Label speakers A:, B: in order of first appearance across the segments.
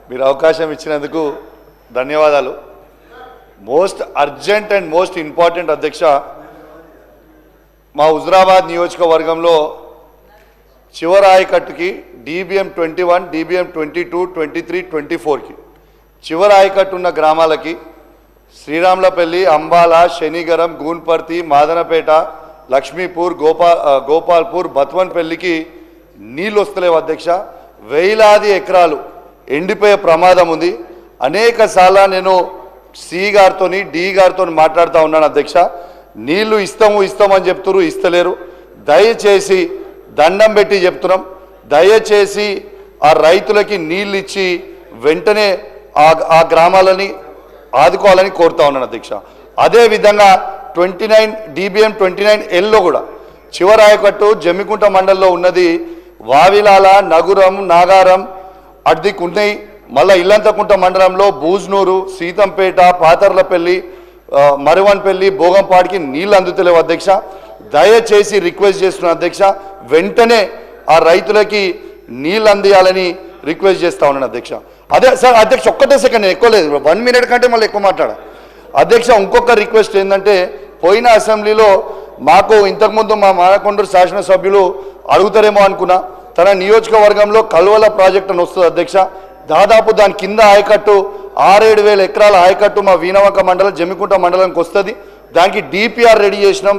A: మీరు అవకాశం ఇచ్చినందుకు ధన్యవాదాలు. Most urgent and most important అధ్యక్ష, మా హుజురాబాద్ నియోజకవర్గంలో చివరి ఆయకట్టుకి DBM 21, DBM 22, 23, 24కి చివరి ఆయకట్టు ఉన్న గ్రామాలకి శ్రీరాములపల్లి, అంబాల, శనిగరం, గూన్పర్తి, మాదనపేట, లక్ష్మీపూర్, గోపాల్పూర్, బత్వన్పల్లికి నీళ్ళు వస్తలేవు అధ్యక్ష. వేలాది ఎకరాలు ఎండిపోయే ప్రమాదం ఉంది. అనేక సార్లు నేను సి గారితో డి గారితో మాట్లాడుతూ ఉన్నాను అధ్యక్ష. నీళ్లు ఇస్తామని చెప్తున్నారు, ఇస్తలేరు. దయచేసి దండం పెట్టి చెప్తున్నాం, దయచేసి ఆ రైతులకి నీళ్ళు ఇచ్చి వెంటనే ఆ గ్రామాలని ఆదుకోవాలని కోరుతా ఉన్నాను అధ్యక్ష. అదేవిధంగా 29 DBM 29Lలో కూడా చివరి ఆయకట్టు జమ్మికుంట మండలంలో ఉన్నది. వావిలాల, నగురం, నాగారం అడ్దికు ఉన్నాయి. మళ్ళీ ఇల్లంతకుంట మండలంలో బూజ్నూరు, సీతంపేట, పాతర్లపల్లి, మరువన్పల్లి, భోగంపాడికి నీళ్ళు అందుతలేవు అధ్యక్ష. దయచేసి రిక్వెస్ట్ చేస్తున్నాను అధ్యక్ష, వెంటనే ఆ రైతులకి నీళ్ళు అందియాలని రిక్వెస్ట్ చేస్తా ఉన్నాను అధ్యక్ష. అదే సార్ అధ్యక్ష, ఒక్కటే సెకండ్, ఎక్కువ లేదు, 1 minute కంటే మళ్ళీ ఎక్కువ మాట్లాడా అధ్యక్ష. ఇంకొక రిక్వెస్ట్ ఏంటంటే, పోయిన అసెంబ్లీలో మాకు ఇంతకుముందు మా మానకొండూరు శాసనసభ్యులు అడుగుతారేమో అనుకున్నా, తన నియోజకవర్గంలో కల్వల ప్రాజెక్ట్ అని వస్తుంది అధ్యక్ష. దాదాపు దాని కింద ఆయకట్టు 6-7 వేల ఎకరాల ఆయకట్టు మా వీణవంక మండలం, జమ్మికుంట మండలానికి వస్తుంది. దానికి DPR రెడీ చేసినాం,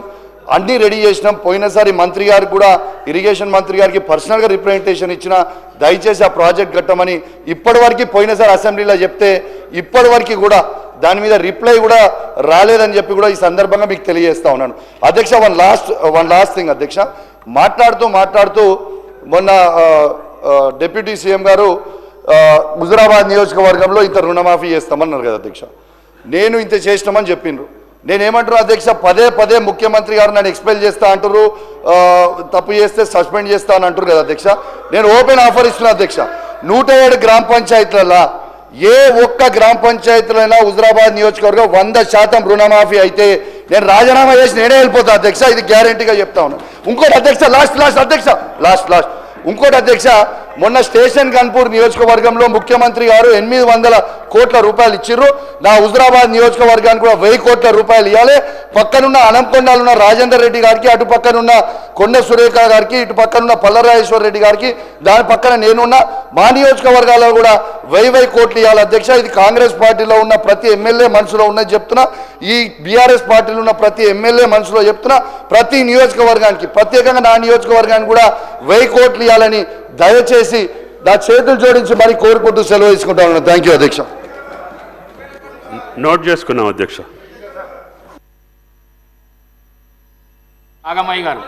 A: అన్నీ రెడీ చేసినాం. పోయినసారి మంత్రి గారికి కూడా, ఇరిగేషన్ మంత్రి గారికి పర్సనల్గా రిప్రజెంటేషన్ ఇచ్చిన, దయచేసి ఆ ప్రాజెక్ట్ కట్టమని. ఇప్పటివరకు పోయినసారి అసెంబ్లీలో చెప్తే ఇప్పటివరకు కూడా దాని మీద రిప్లై కూడా రాలేదని చెప్పి కూడా ఈ సందర్భంగా మీకు తెలియజేస్తా ఉన్నాను అధ్యక్ష. వన్ లాస్ట్ థింగ్ అధ్యక్ష, మాట్లాడుతూ మొన్న డిప్యూటీ సీఎం గారు హుజురాబాద్ నియోజకవర్గంలో ఇంత రుణమాఫీ చేస్తామన్నారు కదా అధ్యక్ష. నేను ఇంత చేసినామని చెప్పిండ్రు. నేనేమంటారు అధ్యక్ష, పదే ముఖ్యమంత్రి గారు నన్ను ఎక్స్పెల్ చేస్తా అంటారు, తప్పు చేస్తే సస్పెండ్ చేస్తా అని అంటారు కదా అధ్యక్ష. నేను ఓపెన్ ఆఫర్ ఇస్తున్నా అధ్యక్ష, 107 గ్రామ పంచాయతీలలో ఏ ఒక్క గ్రామ పంచాయతీలైనా హుజురాబాద్ నియోజకవర్గం 100% రుణమాఫీ అయితే నేను రాజీనామా చేసి నేనే వెళ్ళిపోతా అధ్యక్ష. ఇది గ్యారంటీగా చెప్తా ఉన్నాను. ఇంకోటి అధ్యక్ష, లాస్ట్ ఇంకోటి అధ్యక్ష, మొన్న స్టేషన్ గన్పూర్ నియోజకవర్గంలో ముఖ్యమంత్రి గారు 800 కోట్ల రూపాయలు ఇచ్చిర్రు. నా హుజురాబాద్ నియోజకవర్గానికి కూడా 1000 కోట్ల రూపాయలు ఇవ్వాలి. పక్కనున్న అనంకొండలో ఉన్న రాజేందర్ రెడ్డి గారికి, అటు పక్కనున్న కొండ సురేఖ గారికి, ఇటు పక్కనున్న పల్లరాజేశ్వర రెడ్డి గారికి, దాని పక్కన నేనున్న మా నియోజకవర్గాల్లో కూడా 1000 కోట్లు ఇవ్వాలి అధ్యక్ష. ఇది కాంగ్రెస్ పార్టీలో ఉన్న ప్రతి ఎమ్మెల్యే మనసులో ఉన్నది చెప్తున్నా, ఈ బీఆర్ఎస్ పార్టీలో ఉన్న ప్రతి ఎమ్మెల్యే మనసులో చెప్తున్నా. ప్రతి నియోజకవర్గానికి, ప్రత్యేకంగా నా నియోజకవర్గానికి కూడా 1000 కోట్లు ఇవ్వాలని దయచేసి నా చేతులు జోడించి మరి కోరుకుంటూ సెలవు తీసుకుంటా ఉన్నాను. థ్యాంక్ యూ అధ్యక్ష.
B: నోట్ చేసుకున్నాం అధ్యక్ష.
C: ఆగమయ్య గారు.